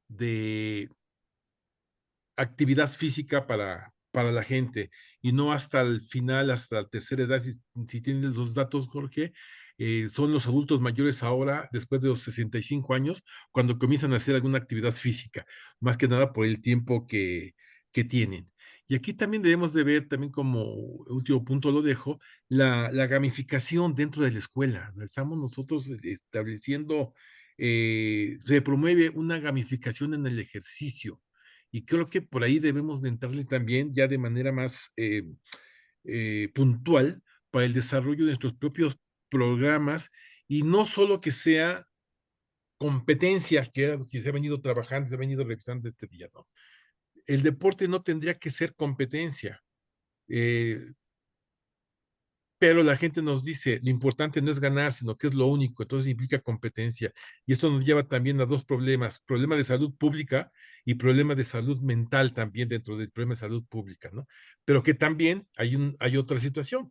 de actividad física para la gente, y no hasta el final, hasta la tercera edad. Si tienes los datos, Jorge, son los adultos mayores ahora, después de los 65 años, cuando comienzan a hacer alguna actividad física, más que nada por el tiempo que tienen. Y aquí también debemos de ver, también como último punto lo dejo, la gamificación dentro de la escuela. Estamos nosotros estableciendo, se promueve una gamificación en el ejercicio, y creo que por ahí debemos de entrarle también ya de manera más puntual para el desarrollo de nuestros propios programas, y no solo que sea competencia, que era lo que se ha venido trabajando, se ha venido revisando este día, ¿no? El deporte no tendría que ser competencia. Pero la gente nos dice, lo importante no es ganar, sino que es lo único, entonces implica competencia. Y esto nos lleva también a dos problemas: problema de salud pública y problema de salud mental también dentro del problema de salud pública, ¿no? Pero que también hay otra situación.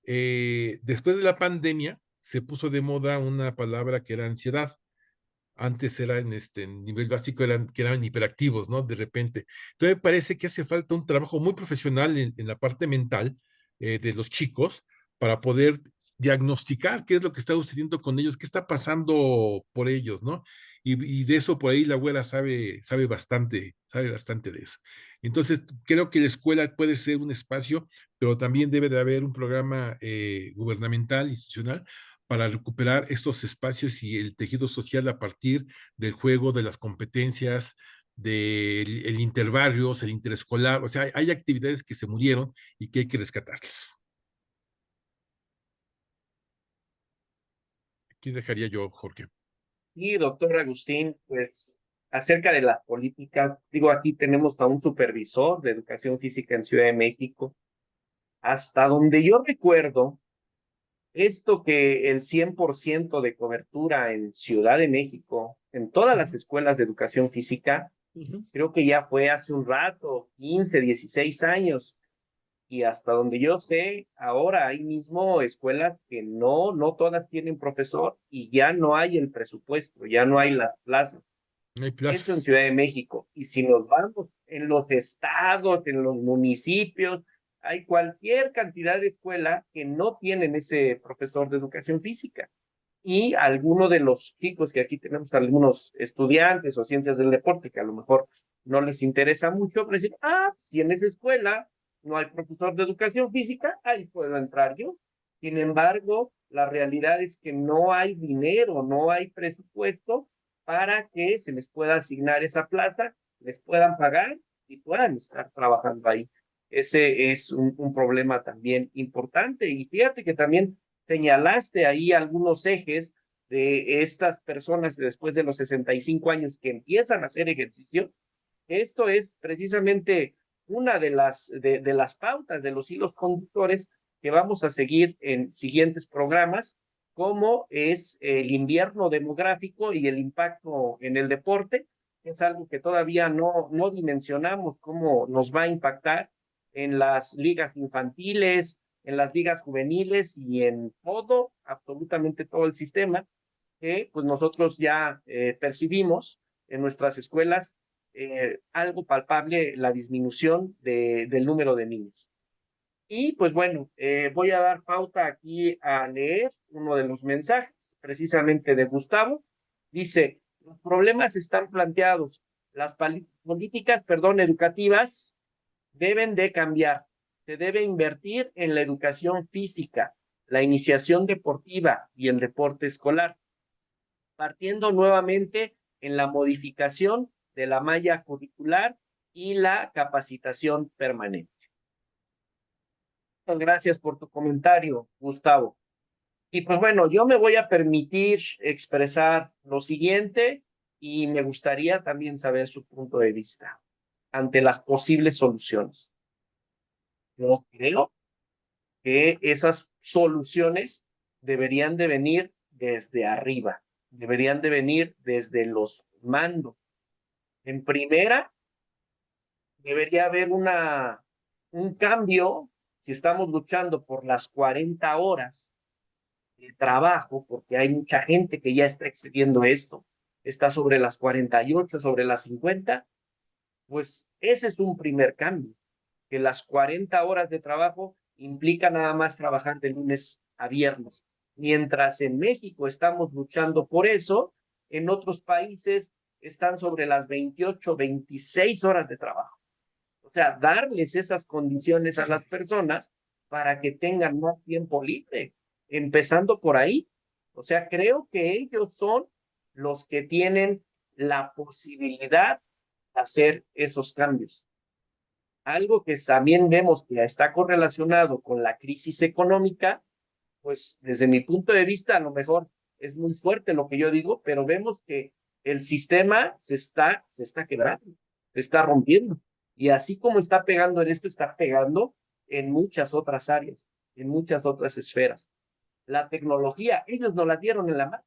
Después de la pandemia se puso de moda una palabra que era ansiedad. Antes era en nivel básico, que eran hiperactivos, ¿no? De repente. Entonces me parece que hace falta un trabajo muy profesional en la parte mental de los chicos, para poder diagnosticar qué es lo que está sucediendo con ellos, qué está pasando por ellos, ¿no? Y de eso por ahí la abuela sabe bastante de eso. Entonces, creo que la escuela puede ser un espacio, pero también debe de haber un programa gubernamental, institucional, para recuperar estos espacios y el tejido social a partir del juego, de las competencias, del el interbarrios, el interescolar. O sea, hay actividades que se murieron y que hay que rescatarlas. Aquí dejaría yo, Jorge. Y doctor Agustín, pues acerca de las políticas, digo, aquí tenemos a un supervisor de educación física en Ciudad de México. Hasta donde yo recuerdo, esto que el 100% de cobertura en Ciudad de México, en todas las escuelas de educación física, creo que ya fue hace un rato, 15, 16 años. Y hasta donde yo sé, ahora hay mismo escuelas que no todas tienen profesor y ya no hay el presupuesto, ya no hay las plazas. Hay Esto en plazas. Ciudad de México. Y si nos vamos en los estados, en los municipios, hay cualquier cantidad de escuelas que no tienen ese profesor de educación física. Y algunos de los chicos que aquí tenemos, algunos estudiantes o ciencias del deporte, que a lo mejor no les interesa mucho, pero dicen, si en esa escuela no hay profesor de educación física, ahí puedo entrar yo. Sin embargo, la realidad es que no hay dinero, no hay presupuesto para que se les pueda asignar esa plaza, les puedan pagar y puedan estar trabajando ahí. Ese es un problema también importante. Y fíjate que también señalaste ahí algunos ejes de estas personas después de los 65 años que empiezan a hacer ejercicio. Esto es precisamente una de las pautas, de los hilos conductores que vamos a seguir en siguientes programas, como es el invierno demográfico y el impacto en el deporte. Es algo que todavía no dimensionamos cómo nos va a impactar en las ligas infantiles, en las ligas juveniles y en todo, absolutamente todo el sistema que pues nosotros ya percibimos en nuestras escuelas, algo palpable, la disminución del número de niños. Y pues bueno, voy a dar pauta aquí a leer uno de los mensajes, precisamente de Gustavo. Dice, los problemas están planteados, las políticas, educativas deben de cambiar. Se debe invertir en la educación física, la iniciación deportiva y el deporte escolar, partiendo nuevamente en la modificación de la malla curricular y la capacitación permanente. Muchas gracias por tu comentario, Gustavo. Y pues bueno, yo me voy a permitir expresar lo siguiente y me gustaría también saber su punto de vista ante las posibles soluciones. Yo creo que esas soluciones deberían de venir desde arriba, deberían de venir desde los mandos. En primera, debería haber un cambio si estamos luchando por las 40 horas de trabajo, porque hay mucha gente que ya está excediendo esto. está sobre las 48, sobre las 50, pues ese es un primer cambio, que las 40 horas de trabajo implica nada más trabajar de lunes a viernes. Mientras en México estamos luchando por eso, en otros países están sobre las 28, 26 horas de trabajo. O sea, darles esas condiciones a las personas para que tengan más tiempo libre, empezando por ahí. O sea, creo que ellos son los que tienen la posibilidad de hacer esos cambios. Algo que también vemos que está correlacionado con la crisis económica, pues desde mi punto de vista a lo mejor es muy fuerte lo que yo digo, pero vemos que el sistema se está quebrando, se está rompiendo. Y así como está pegando en esto, está pegando en muchas otras áreas, en muchas otras esferas. La tecnología, ellos nos la dieron en la mano.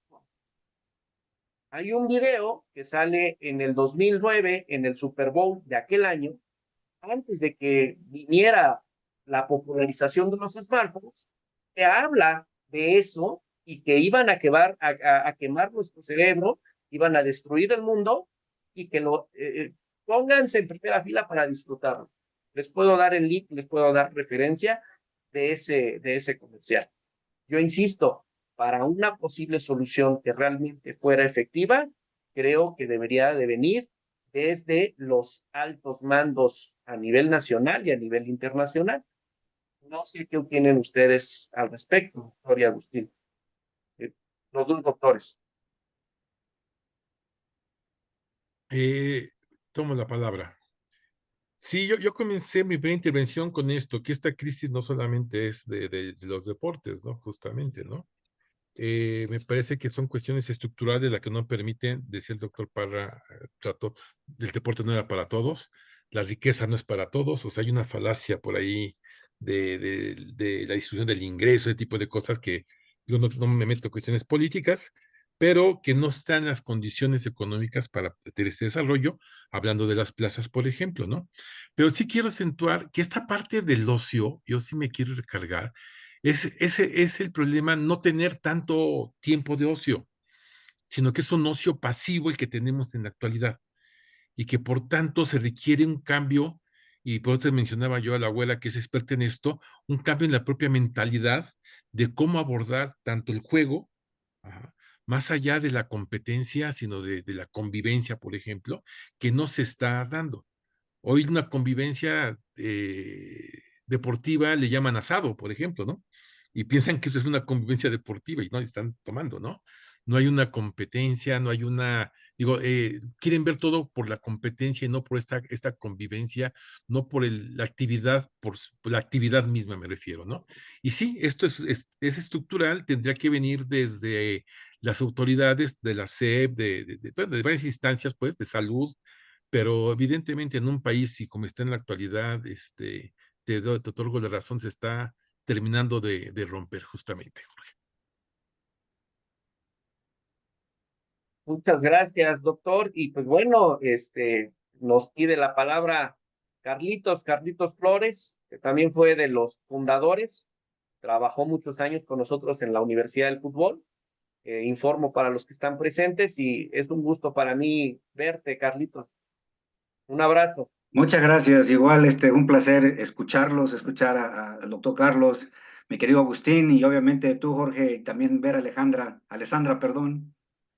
Hay un video que sale en el 2009, en el Super Bowl de aquel año, antes de que viniera la popularización de los smartphones, que habla de eso y que iban a quemar nuestro cerebro, iban a destruir el mundo y que pónganse en primera fila para disfrutarlo. Les puedo dar el link, les puedo dar referencia de ese comercial. Yo insisto, para una posible solución que realmente fuera efectiva, creo que debería de venir desde los altos mandos a nivel nacional y a nivel internacional. No sé qué opinan ustedes al respecto, doctor y Agustín. Los dos doctores. Tomo la palabra. Sí, yo comencé mi primera intervención con esto, que esta crisis no solamente es de los deportes, ¿no? Justamente, ¿no? Me parece que son cuestiones estructurales las que no permiten, decía el doctor Parra, trató, el deporte no era para todos, la riqueza no es para todos, o sea, hay una falacia por ahí de la distribución del ingreso, ese tipo de cosas que yo no me meto en cuestiones políticas, pero que no están las condiciones económicas para tener este desarrollo, hablando de las plazas, por ejemplo, ¿no? Pero sí quiero acentuar que esta parte del ocio, yo sí me quiero recargar, ese es el problema, no tener tanto tiempo de ocio, sino que es un ocio pasivo el que tenemos en la actualidad y que por tanto se requiere un cambio, y por eso mencionaba yo a la abuela que es experta en esto, un cambio en la propia mentalidad de cómo abordar tanto el juego, ajá, más allá de la competencia, sino de la convivencia, por ejemplo, que no se está dando. Hoy una convivencia deportiva le llaman asado, por ejemplo, ¿no? Y piensan que eso es una convivencia deportiva y no están tomando, ¿no? No hay una competencia, no hay una, digo, quieren ver todo por la competencia y no por esta convivencia, no por la actividad, por la actividad misma me refiero, ¿no? Y sí, esto es estructural, tendría que venir desde las autoridades de la SEP, de varias instancias, pues, de salud, pero evidentemente en un país y como está en la actualidad, te otorgo la razón, se está terminando de romper justamente, Jorge. Muchas gracias, doctor. Y pues bueno, nos pide la palabra Carlitos Flores, que también fue de los fundadores, trabajó muchos años con nosotros en la Universidad del Fútbol. Informo para los que están presentes y es un gusto para mí verte, Carlitos. Un abrazo. Muchas gracias. Igual, un placer escucharlos, escuchar al doctor Carlos, mi querido Agustín, y obviamente tú, Jorge, y también ver a Alessandra, perdón,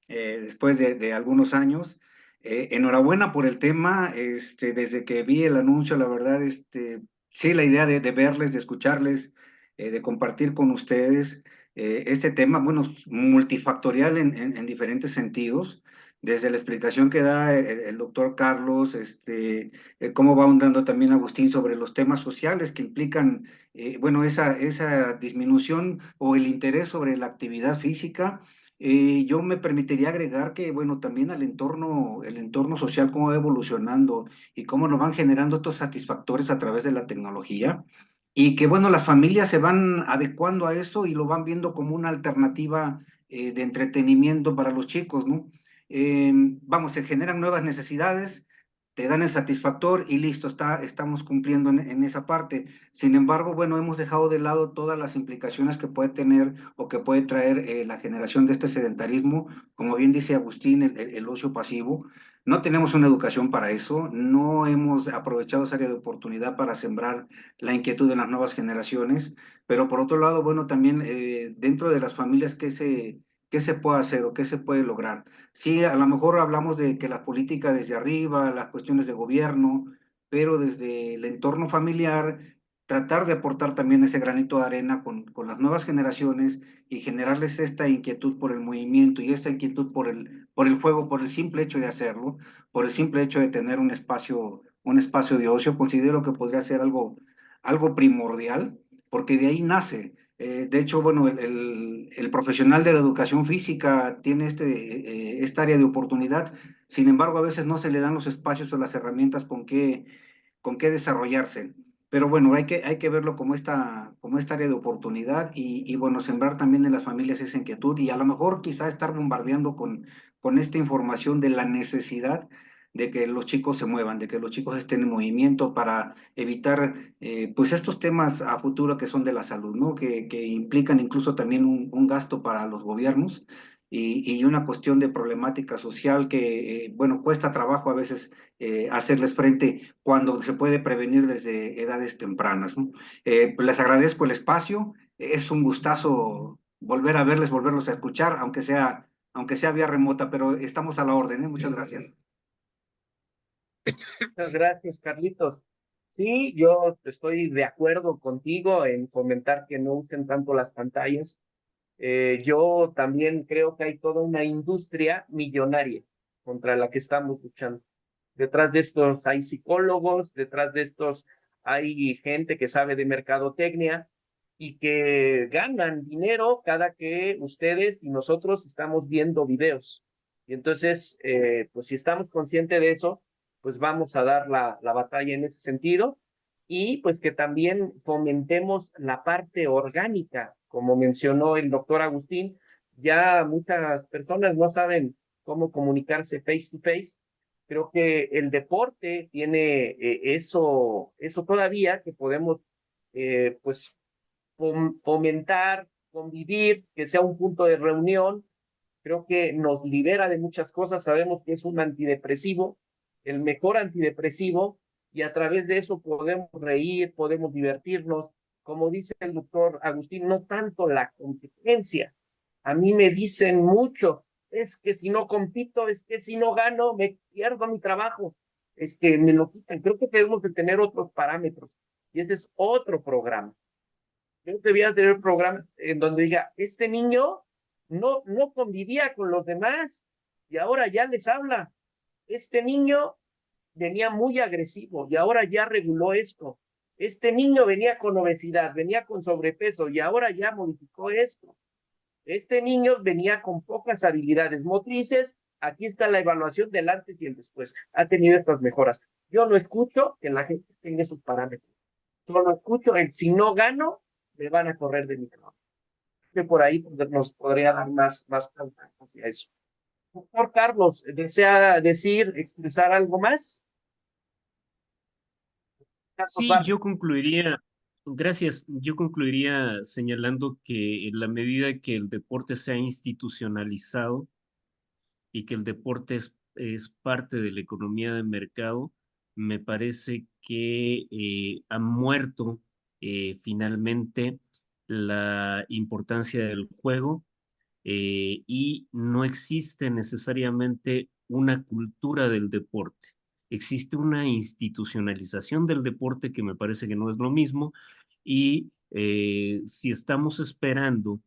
después de algunos años. Enhorabuena por el tema. Desde que vi el anuncio, la verdad, sí, la idea de verles, de escucharles, de compartir con ustedes este tema, bueno, multifactorial en diferentes sentidos. Desde la explicación que da el doctor Carlos, cómo va ahondando también Agustín sobre los temas sociales que implican, bueno, esa disminución o el interés sobre la actividad física. Yo me permitiría agregar que, bueno, también el entorno social, cómo va evolucionando y cómo nos van generando estos satisfactores a través de la tecnología. Y que, bueno, las familias se van adecuando a eso y lo van viendo como una alternativa de entretenimiento para los chicos, ¿no? Vamos, se generan nuevas necesidades, te dan el satisfactor y listo, estamos cumpliendo en esa parte. Sin embargo, bueno, hemos dejado de lado todas las implicaciones que puede tener o que puede traer la generación de este sedentarismo, como bien dice Agustín, el ocio pasivo. No tenemos una educación para eso, no hemos aprovechado esa área de oportunidad para sembrar la inquietud en las nuevas generaciones, pero por otro lado, bueno, también dentro de las familias, qué se puede hacer o qué se puede lograr? Sí, a lo mejor hablamos de que la política desde arriba, las cuestiones de gobierno, pero desde el entorno familiar, tratar de aportar también ese granito de arena con las nuevas generaciones y generarles esta inquietud por el movimiento y esta inquietud por el juego, por el simple hecho de hacerlo, por el simple hecho de tener un espacio de ocio, considero que podría ser algo primordial, porque de ahí nace. De hecho, bueno, el profesional de la educación física tiene esta área de oportunidad, sin embargo, a veces no se le dan los espacios o las herramientas con qué desarrollarse. Pero bueno, hay que verlo como esta área de oportunidad y bueno, sembrar también en las familias esa inquietud y a lo mejor quizá estar bombardeando con esta información de la necesidad de que los chicos se muevan, de que los chicos estén en movimiento para evitar pues estos temas a futuro que son de la salud, ¿no? Que implican incluso también un gasto para los gobiernos y una cuestión de problemática social que, bueno, cuesta trabajo a veces hacerles frente cuando se puede prevenir desde edades tempranas, ¿no? Pues les agradezco el espacio, es un gustazo volver a verles, volverlos a escuchar, aunque sea vía remota, pero estamos a la orden, ¿eh? Muchas gracias. Muchas gracias, Carlitos. Sí, yo estoy de acuerdo contigo en fomentar que no usen tanto las pantallas. Yo también creo que hay toda una industria millonaria contra la que estamos luchando. Detrás de estos hay psicólogos, detrás de estos hay gente que sabe de mercadotecnia y que ganan dinero cada que ustedes y nosotros estamos viendo videos. Y entonces, pues si estamos conscientes de eso, pues vamos a dar la batalla en ese sentido y pues que también fomentemos la parte orgánica, como mencionó el doctor Agustín. Ya muchas personas no saben cómo comunicarse face to face. Creo que el deporte tiene eso todavía que podemos pues fomentar, convivir, que sea un punto de reunión. Creo que nos libera de muchas cosas. Sabemos que es un antidepresivo, el mejor antidepresivo, y a través de eso podemos reír, podemos divertirnos. Como dice el doctor Agustín, no tanto la competencia. A mí me dicen mucho, es que si no compito, es que si no gano, me pierdo mi trabajo, es que me lo quitan. Creo que debemos de tener otros parámetros, y ese es otro programa. Yo debía tener programas en donde diga, este niño no convivía con los demás y ahora ya les habla. Este niño venía muy agresivo y ahora ya reguló esto. Este niño venía con obesidad, venía con sobrepeso y ahora ya modificó esto. Este niño venía con pocas habilidades motrices. Aquí está la evaluación del antes y el después. Ha tenido estas mejoras. Yo no escucho que la gente tenga esos parámetros. Solo escucho el si no gano, me van a correr de mi trabajo. Que por ahí nos podría dar más pauta hacia eso. Doctor Carlos, ¿desea decir, expresar algo más? Carlos Sí, Barra. yo concluiría, gracias, yo concluiría señalando que en la medida que el deporte sea institucionalizado y que el deporte es parte de la economía de mercado, me parece que ha muerto finalmente la importancia del juego y no existe necesariamente una cultura del deporte. Existe una institucionalización del deporte que me parece que no es lo mismo y si estamos esperando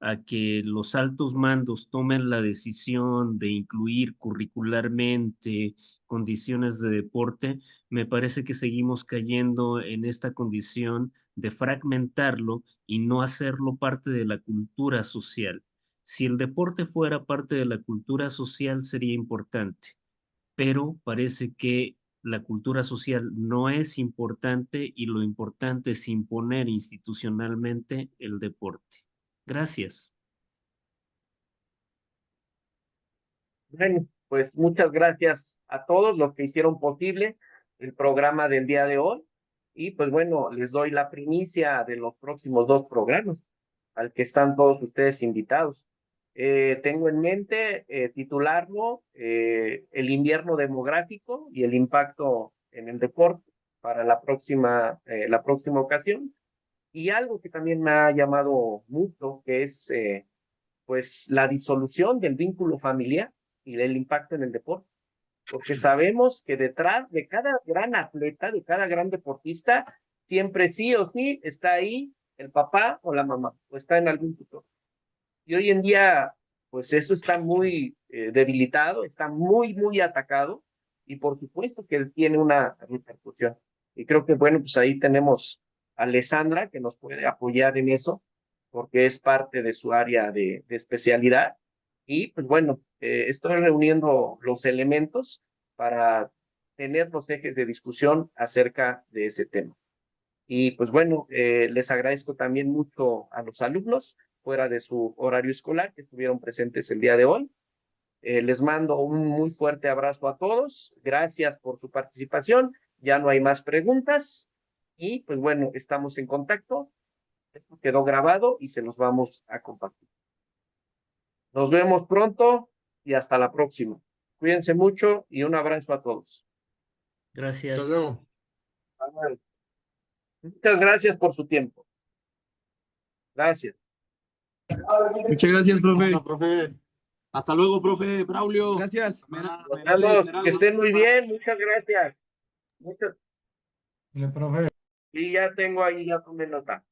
a que los altos mandos tomen la decisión de incluir curricularmente condiciones de deporte, me parece que seguimos cayendo en esta condición de fragmentarlo y no hacerlo parte de la cultura social. Si el deporte fuera parte de la cultura social sería importante, pero parece que la cultura social no es importante y lo importante es imponer institucionalmente el deporte. Gracias. Bueno, pues muchas gracias a todos los que hicieron posible el programa del día de hoy. Y pues bueno, les doy la primicia de los próximos 2 programas, al que están todos ustedes invitados. Tengo en mente titularlo El invierno demográfico y el impacto en el deporte para la próxima ocasión. Y algo que también me ha llamado mucho, que es pues la disolución del vínculo familiar y el impacto en el deporte. Porque sabemos que detrás de cada gran atleta, de cada gran deportista, siempre sí o sí está ahí el papá o la mamá, o está en algún tutor. Y hoy en día, pues eso está muy debilitado, está muy atacado, y por supuesto que tiene una repercusión. Y creo que, bueno, pues ahí tenemos a Alessandra, que nos puede apoyar en eso, porque es parte de su área de especialidad. Y pues bueno, estoy reuniendo los elementos para tener los ejes de discusión acerca de ese tema. Y pues bueno, les agradezco también mucho a los alumnos fuera de su horario escolar que estuvieron presentes el día de hoy. Les mando un muy fuerte abrazo a todos. Gracias por su participación. Ya no hay más preguntas. Y pues bueno, estamos en contacto. Esto quedó grabado y se los vamos a compartir. Nos vemos pronto y hasta la próxima. Cuídense mucho y un abrazo a todos. Gracias. Hasta luego. Muchas gracias por su tiempo. Gracias. Muchas gracias, profe. Bueno, profe. Hasta luego, profe Braulio. Gracias. Carlos, que estén muy bien. Muchas gracias. profe. Y ya tengo ahí, ya tomé nota.